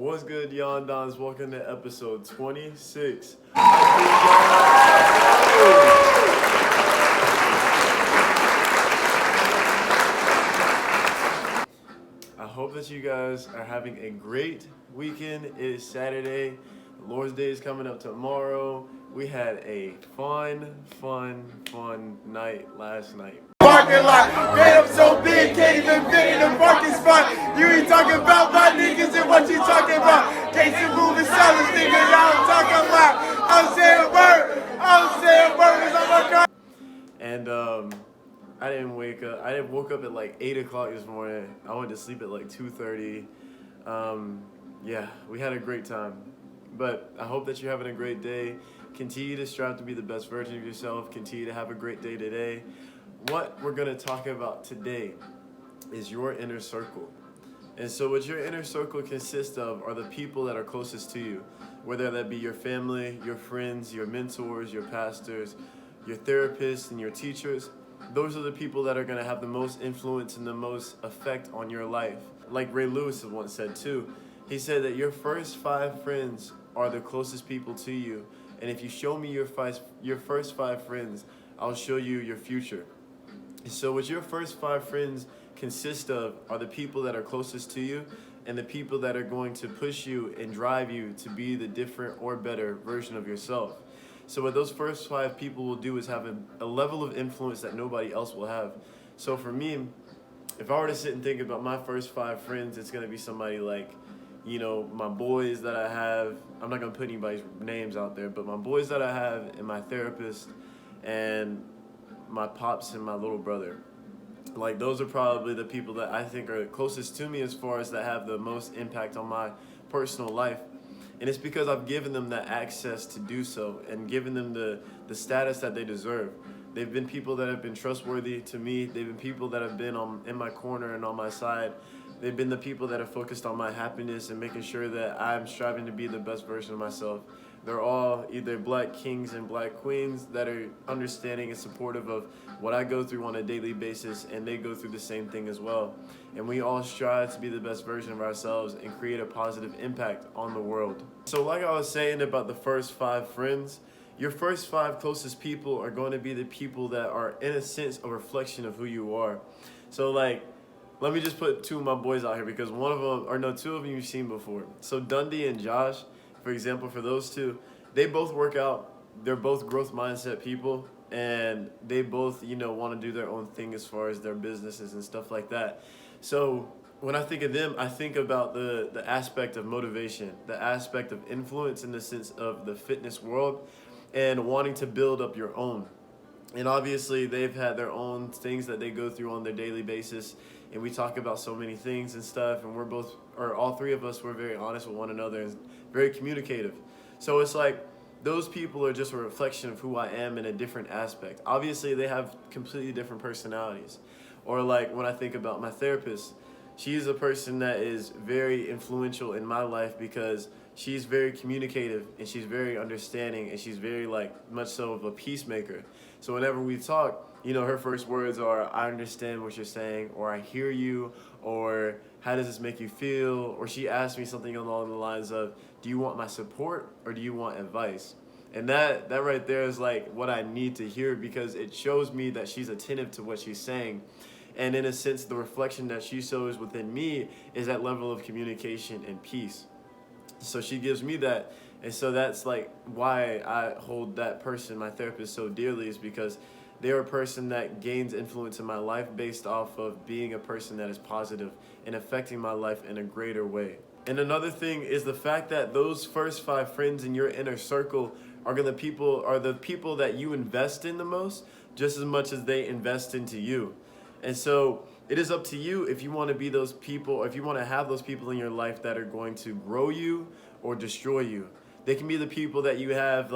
What's good, Yon Dons? Welcome to episode 26. I hope that you guys are having a great weekend. It is Saturday. Lord's Day is coming up tomorrow. We had a fun night last night. Parking lot, man, I'm so big, can't even fit in the parking spot. You ain't talking about my niggas and what you talking about. Can't you move and sell this nigga, y'all talking about. I'm saying bird, I'm my car. And I didn't wake up. I woke up at like 8 o'clock this morning. I went to sleep at like 2:30. Yeah, we had a great time. But I hope that you're having a great day. Continue to strive to be the best version of yourself. Continue to have a great day today. What we're going to talk about today is your inner circle. And so what your inner circle consists of are the people that are closest to you, whether that be your family, your friends, your mentors, your pastors, your therapists, and your teachers. Those are the people that are going to have the most influence and the most effect on your life. Like Ray Lewis once said too, he said that your first 5 friends are the closest people to you. And if you show me your first 5 friends, I'll show you your future. So what your first 5 friends consist of are the people that are closest to you and the people that are going to push you and drive you to be the different or better version of yourself. So what those first 5 people will do is have a level of influence that nobody else will have. So for me, if I were to sit and think about my first 5 friends, it's going to be somebody like, you know, my boys that I have. I'm not going to put anybody's names out there, but my boys that I have and my therapist and my pops and my little brother. Like, those are probably the people that I think are closest to me as far as that have the most impact on my personal life. And it's because I've given them that access to do so and given them the status that they deserve. They've been people that have been trustworthy to me. They've been people that have been in my corner and on my side. They've been the people that have focused on my happiness and making sure that I'm striving to be the best version of myself. They're all either black kings and black queens that are understanding and supportive of what I go through on a daily basis, and they go through the same thing as well. And we all strive to be the best version of ourselves and create a positive impact on the world. So like I was saying about the first 5 friends, your first 5 closest people are going to be the people that are, in a sense, a reflection of who you are. So like, let me just put 2 of my boys out here because 2 of them you've seen before. So Dundee and Josh, for example, for those 2, they both work out. They're both growth mindset people, and they both, want to do their own thing as far as their businesses and stuff like that. So when I think of them, I think about the aspect of motivation, the aspect of influence in the sense of the fitness world and wanting to build up your own. And obviously they've had their own things that they go through on their daily basis. And we talk about so many things and stuff, and all 3 of us, we're very honest with one another and very communicative. So it's like, those people are just a reflection of who I am in a different aspect. Obviously, they have completely different personalities. Or like when I think about my therapist, she's a person that is very influential in my life because she's very communicative and she's very understanding and she's very much so of a peacemaker. So whenever we talk, her first words are, I understand what you're saying, or I hear you, or how does this make you feel? Or she asked me something along the lines of, do you want my support or do you want advice? And that right there is like what I need to hear because it shows me that she's attentive to what she's saying. And in a sense, the reflection that she shows within me is that level of communication and peace. So she gives me that. And so that's like why I hold that person, my therapist, so dearly, is because they're a person that gains influence in my life based off of being a person that is positive and affecting my life in a greater way. And another thing is the fact that those first 5 friends in your inner circle are the people that you invest in the most, just as much as they invest into you. And so it is up to you if you want to be those people, or if you want to have those people in your life that are going to grow you or destroy you. They can be the people that you have,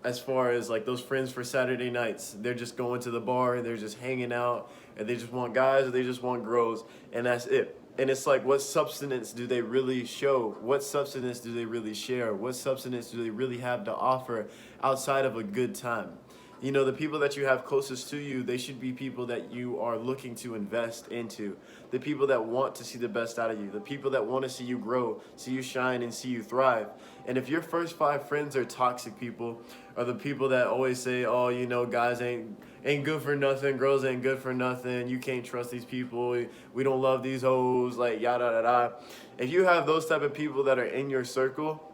as far as those friends for Saturday nights. They're just going to the bar and they're just hanging out, and they just want guys or they just want girls, and that's it. And it's like, what substance do they really show? What substance do they really share? What substance do they really have to offer outside of a good time? You know, the people that you have closest to you, they should be people that you are looking to invest into. The people that want to see the best out of you. The people that want to see you grow, see you shine, and see you thrive. And if your first 5 friends are toxic people, or the people that always say, oh, you know, guys ain't good for nothing, girls ain't good for nothing, you can't trust these people, we don't love these hoes, like yada yada yada. If you have those type of people that are in your circle,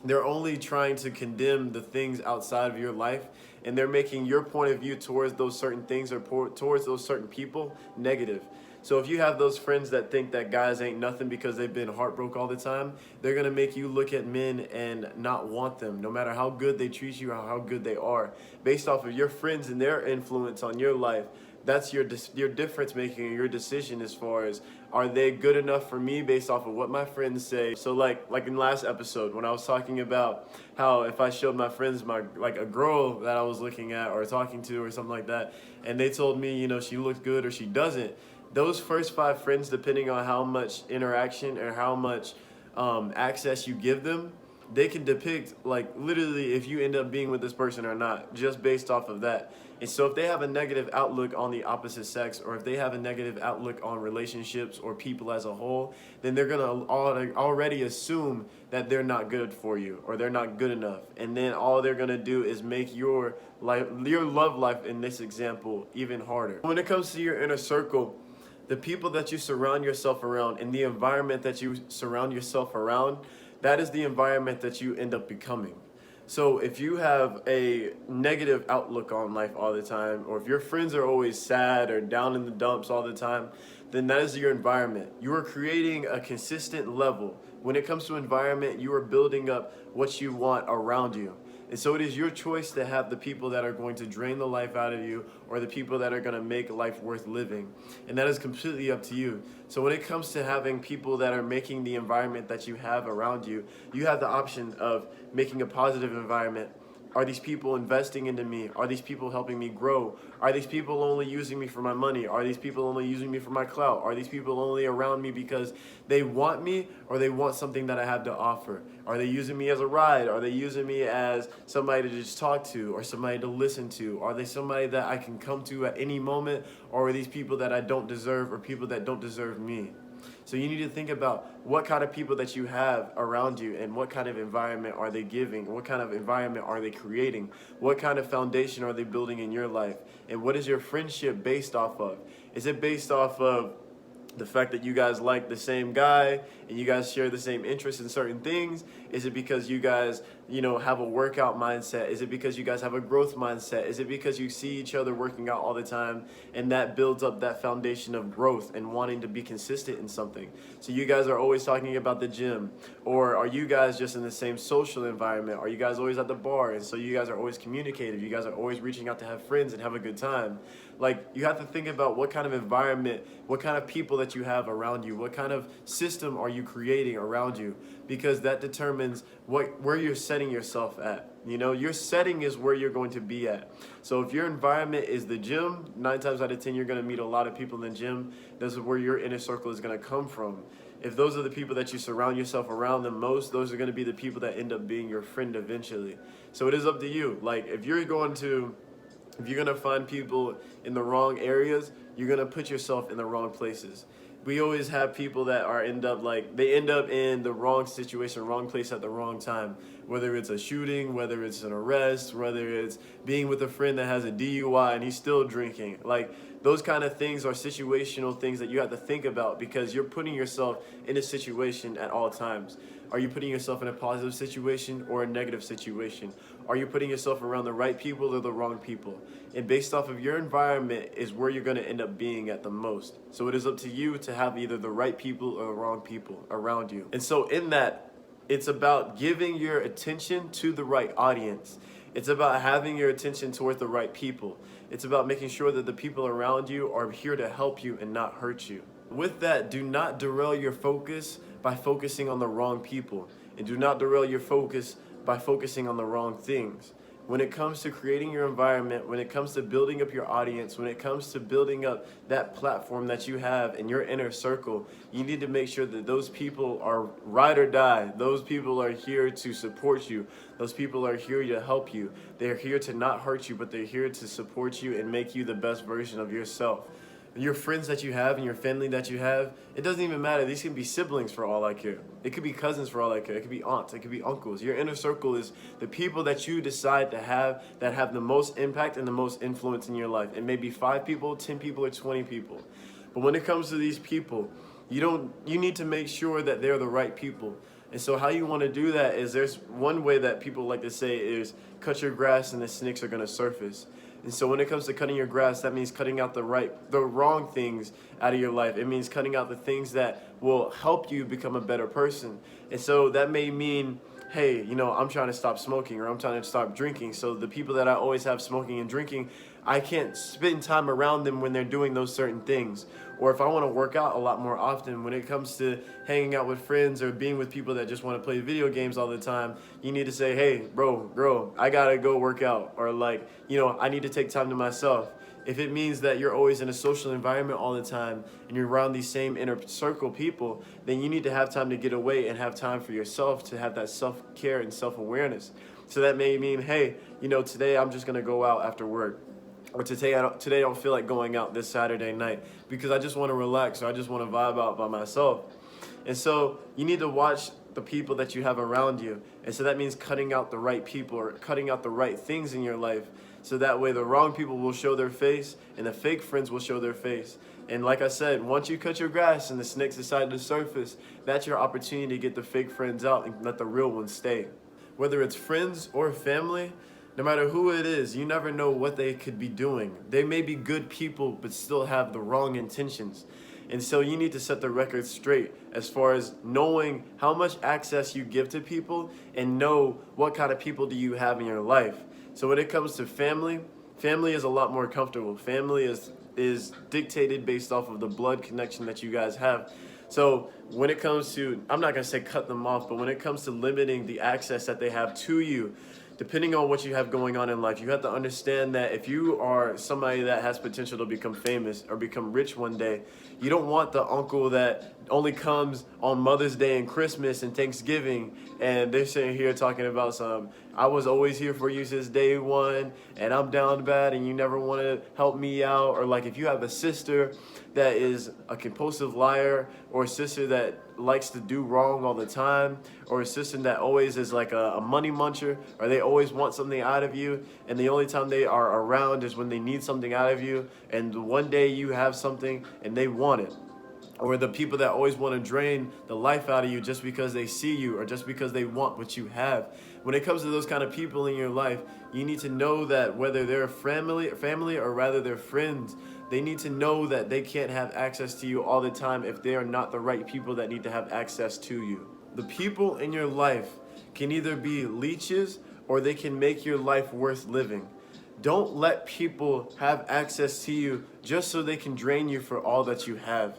they're only trying to condemn the things outside of your life, and they're making your point of view towards those certain things or towards those certain people negative. So if you have those friends that think that guys ain't nothing because they've been heartbroken all the time, they're going to make you look at men and not want them, no matter how good they treat you or how good they are. Based off of your friends and their influence on your life, that's your difference making and your decision as far as, are they good enough for me based off of what my friends say. So like in last episode when I was talking about how if I showed my friends like a girl that I was looking at or talking to or something like that, and they told me, you know, she looks good or she doesn't, those first 5 friends, depending on how much interaction or how much access you give them, they can depict like literally if you end up being with this person or not, just based off of that. And so if they have a negative outlook on the opposite sex, or if they have a negative outlook on relationships or people as a whole, then they're gonna already assume that they're not good for you or they're not good enough. And then all they're gonna do is make your love life in this example even harder. When it comes to your inner circle, the people that you surround yourself around and the environment that you surround yourself around, that is the environment that you end up becoming. So if you have a negative outlook on life all the time, or if your friends are always sad or down in the dumps all the time, then that is your environment. You are creating a consistent level. When it comes to environment, you are building up what you want around you. And so it is your choice to have the people that are going to drain the life out of you or the people that are going to make life worth living. And that is completely up to you. So when it comes to having people that are making the environment that you have around you, you have the option of making a positive environment. Are these people investing into me? Are these people helping me grow? Are these people only using me for my money? Are these people only using me for my clout? Are these people only around me because they want me or they want something that I have to offer? Are they using me as a ride? Are they using me as somebody to just talk to or somebody to listen to? Are they somebody that I can come to at any moment? Or are these people that I don't deserve or people that don't deserve me? So you need to think about what kind of people that you have around you and what kind of environment are they giving? What kind of environment are they creating? What kind of foundation are they building in your life? And what is your friendship based off of? Is it based off of the fact that you guys like the same guy and you guys share the same interests in certain things? Is it because you guys, you know, have a workout mindset? Is it because you guys have a growth mindset? Is it because you see each other working out all the time and that builds up that foundation of growth and wanting to be consistent in something? So you guys are always talking about the gym, or are you guys just in the same social environment? Are you guys always at the bar and so you guys are always communicative? You guys are always reaching out to have friends and have a good time? Like, you have to think about what kind of environment, what kind of people that you have around you, what kind of system are you creating around you, because that determines where you're setting yourself at. You know, your setting is where you're going to be at. So if your environment is the gym, 9 times out of 10 you're going to meet a lot of people in the gym. This is where your inner circle is going to come from. If those are the people that you surround yourself around the most, those are going to be the people that end up being your friend eventually. So it is up to you. Like, if you're going to find people in the wrong areas, you're going to put yourself in the wrong places. We always have people that end up in the wrong situation, wrong place at the wrong time. Whether it's a shooting, whether it's an arrest, whether it's being with a friend that has a DUI and he's still drinking. Like, those kind of things are situational things that you have to think about, because you're putting yourself in a situation at all times. Are you putting yourself in a positive situation or a negative situation? Are you putting yourself around the right people or the wrong people? And based off of your environment is where you're going to end up being at the most. So it is up to you to have either the right people or the wrong people around you. And so in that, it's about giving your attention to the right audience. It's about having your attention towards the right people. It's about making sure that the people around you are here to help you and not hurt you. With that, do not derail your focus by focusing on the wrong people. And do not derail your focus by focusing on the wrong things. when it comes to creating your environment, when it comes to building up your audience, when it comes to building up that platform that you have in your inner circle, you need to make sure that those people are ride or die. Those people are here to support you. Those people are here to help you. They're here to not hurt you, but they're here to support you and make you the best version of yourself. Your friends that you have and your family that you have, it doesn't even matter. These can be siblings for all I care. It could be cousins for all I care. It could be aunts. It could be uncles. Your inner circle is the people that you decide to have that have the most impact and the most influence in your life. It may be 5 people, 10 people, or 20 people. But when it comes to these people, you need to make sure that they're the right people. And so how you want to do that is, there's one way that people like to say is cut your grass and the snakes are going to surface. And so when it comes to cutting your grass, that means cutting out the wrong things out of your life. It means cutting out the things that will help you become a better person. And so that may mean, hey, I'm trying to stop smoking, or I'm trying to stop drinking. So the people that I always have smoking and drinking, I can't spend time around them when they're doing those certain things. Or if I want to work out a lot more often, when it comes to hanging out with friends or being with people that just want to play video games all the time, you need to say, hey, bro, girl, I got to go work out. Or I need to take time to myself. If it means that you're always in a social environment all the time and you're around these same inner circle people, then you need to have time to get away and have time for yourself, to have that self-care and self-awareness. So that may mean, hey, today I'm just going to go out after work. Or today I don't feel like going out this Saturday night because I just want to relax, or I just want to vibe out by myself. And so you need to watch the people that you have around you. And so that means cutting out the right people, or cutting out the right things in your life. So that way the wrong people will show their face and the fake friends will show their face. And like I said, once you cut your grass and the snakes decide to surface, that's your opportunity to get the fake friends out and let the real ones stay. Whether it's friends or family, no matter who it is, you never know what they could be doing. They may be good people, but still have the wrong intentions. And so you need to set the record straight as far as knowing how much access you give to people and know what kind of people do you have in your life. So when it comes to family is a lot more comfortable. Family is dictated based off of the blood connection that you guys have. So when it comes to, I'm not going to say cut them off, but when it comes to limiting the access that they have to you, depending on what you have going on in life, you have to understand that if you are somebody that has potential to become famous or become rich one day, you don't want the uncle that only comes on Mother's Day and Christmas and Thanksgiving, and they're sitting here talking about I was always here for you since day one, and I'm down bad, and you never want to help me out. Or if you have a sister that is a compulsive liar, or a sister that likes to do wrong all the time, or a sister that always is like a money muncher, or they always want something out of you, and the only time they are around is when they need something out of you, and one day you have something and they want it. Or the people that always want to drain the life out of you just because they see you or just because they want what you have. When it comes to those kind of people in your life, you need to know that whether they're family or rather they're friends, they need to know that they can't have access to you all the time if they are not the right people that need to have access to you. The people in your life can either be leeches or they can make your life worth living. Don't let people have access to you just so they can drain you for all that you have.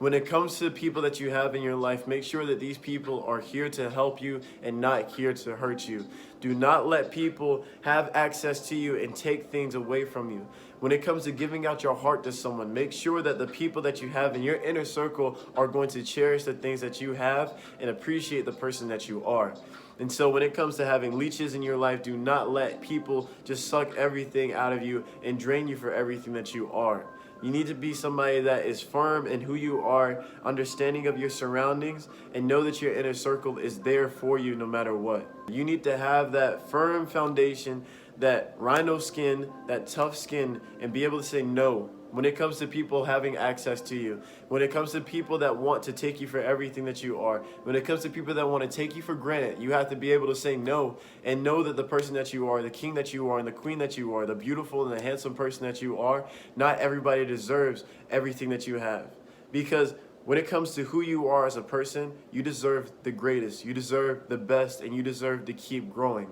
When it comes to people that you have in your life, make sure that these people are here to help you and not here to hurt you. Do not let people have access to you and take things away from you. When it comes to giving out your heart to someone, make sure that the people that you have in your inner circle are going to cherish the things that you have and appreciate the person that you are. And so when it comes to having leeches in your life, do not let people just suck everything out of you and drain you for everything that you are. You need to be somebody that is firm in who you are, understanding of your surroundings, and know that your inner circle is there for you no matter what. You need to have that firm foundation, that rhino skin, that tough skin, and be able to say no when it comes to people having access to you, when it comes to people that want to take you for everything that you are, when it comes to people that want to take you for granted. You have to be able to say no and know that the person that you are, the king that you are, and the queen that you are, the beautiful and the handsome person that you are, not everybody deserves everything that you have. Because when it comes to who you are as a person, you deserve the greatest, you deserve the best, and you deserve to keep growing.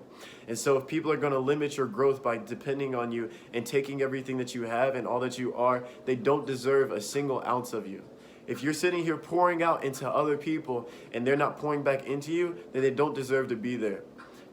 And so if people are going to limit your growth by depending on you and taking everything that you have and all that you are, they don't deserve a single ounce of you. If you're sitting here pouring out into other people and they're not pouring back into you, then they don't deserve to be there.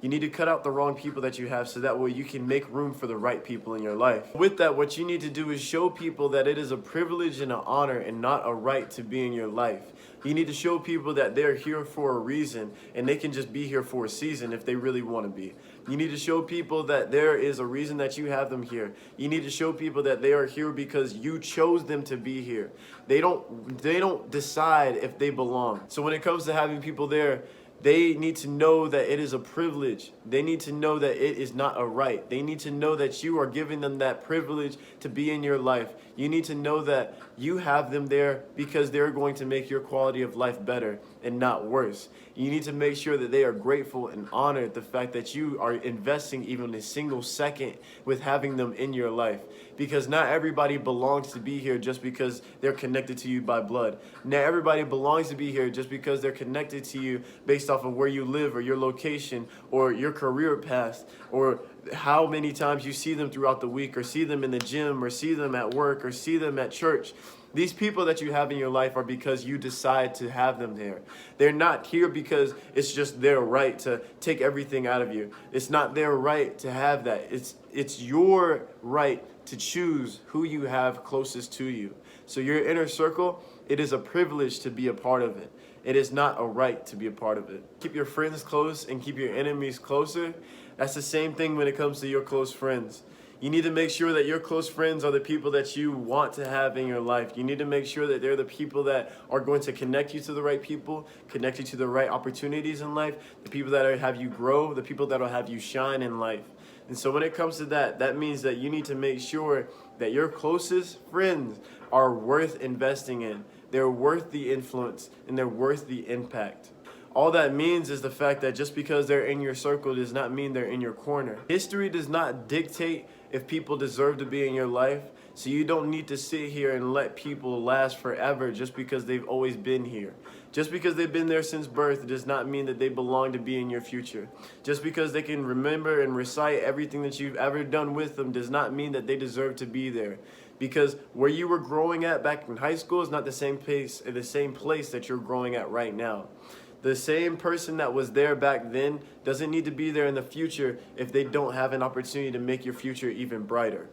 You need to cut out the wrong people that you have so that way you can make room for the right people in your life. With that, what you need to do is show people that it is a privilege and an honor and not a right to be in your life. You need to show people that they're here for a reason and they can just be here for a season if they really want to be. You need to show people that there is a reason that you have them here. You need to show people that they are here because you chose them to be here. They don't decide if they belong. So when it comes to having people there, they need to know that it is a privilege. They need to know that it is not a right. They need to know that you are giving them that privilege to be in your life. You need to know that you have them there because they're going to make your quality of life better and not worse. You need to make sure that they are grateful and honored the fact that you are investing even a single second with having them in your life. Because not everybody belongs to be here just because they're connected to you by blood. Not everybody belongs to be here just because they're connected to you based off of where you live or your location or your career path or how many times you see them throughout the week or see them in the gym or see them at work or see them at church. These people that you have in your life are because you decide to have them there. They're not here because it's just their right to take everything out of you. It's not their right to have that. It's your right to choose who you have closest to you. So your inner circle, it is a privilege to be a part of it. It is not a right to be a part of it. Keep your friends close and keep your enemies closer. That's the same thing when it comes to your close friends. You need to make sure that your close friends are the people that you want to have in your life. You need to make sure that they're the people that are going to connect you to the right people, connect you to the right opportunities in life, the people that have you grow, the people that will have you shine in life. And so when it comes to that, that means that you need to make sure that your closest friends are worth investing in. They're worth the influence and they're worth the impact. All that means is the fact that just because they're in your circle does not mean they're in your corner. History does not dictate if people deserve to be in your life, so you don't need to sit here and let people last forever just because they've always been here. Just because they've been there since birth does not mean that they belong to be in your future. Just because they can remember and recite everything that you've ever done with them does not mean that they deserve to be there. Because where you were growing at back in high school is not the same place that you're growing at right now. The same person that was there back then doesn't need to be there in the future if they don't have an opportunity to make your future even brighter.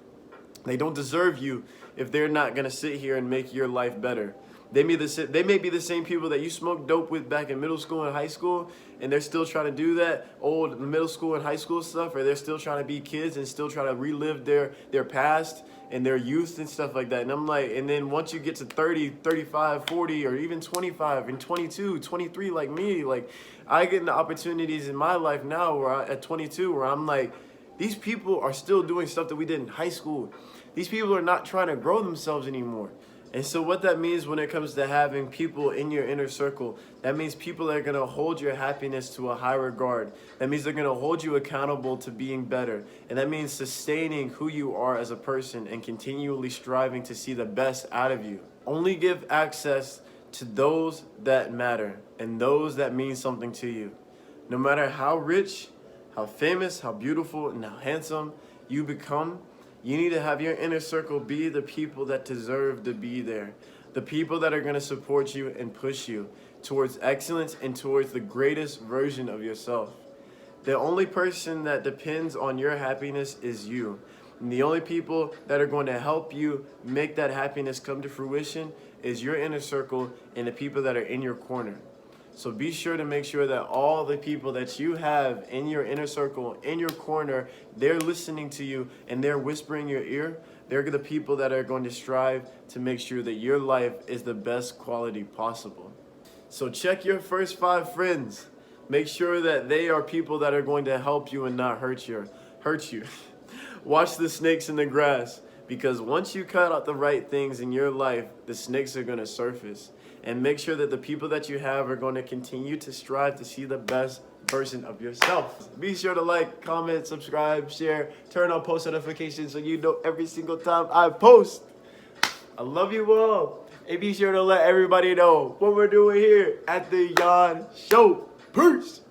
They don't deserve you if they're not going to sit here and make your life better. They may be the same people that you smoked dope with back in middle school and high school, and they're still trying to do that old middle school and high school stuff, or they're still trying to be kids and still trying to relive their past and their youth and stuff like that. And I'm like, and then once you get to 30, 35, 40, or even 25 and 22, 23 like me, like I get the opportunities in my life now where at 22 where I'm like, these people are still doing stuff that we did in high school. These people are not trying to grow themselves anymore. And so what that means when it comes to having people in your inner circle, that means people are going to hold your happiness to a high regard. That means they're going to hold you accountable to being better. And that means sustaining who you are as a person and continually striving to see the best out of you. Only give access to those that matter and those that mean something to you. No matter how rich, how famous, how beautiful, and how handsome you become, you need to have your inner circle be the people that deserve to be there. The people that are going to support you and push you towards excellence and towards the greatest version of yourself. The only person that depends on your happiness is you. And the only people that are going to help you make that happiness come to fruition is your inner circle and the people that are in your corner. So be sure to make sure that all the people that you have in your inner circle, in your corner, they're listening to you and they're whispering your ear. They're the people that are going to strive to make sure that your life is the best quality possible. So check your first 5 friends. Make sure that they are people that are going to help you and not hurt you. Watch the snakes in the grass, because once you cut out the right things in your life, the snakes are going to surface. And make sure that the people that you have are going to continue to strive to see the best version of yourself. Be sure to like, comment, subscribe, share, turn on post notifications so you know every single time I post. I love you all. And be sure to let everybody know what we're doing here at the YON Show. Peace.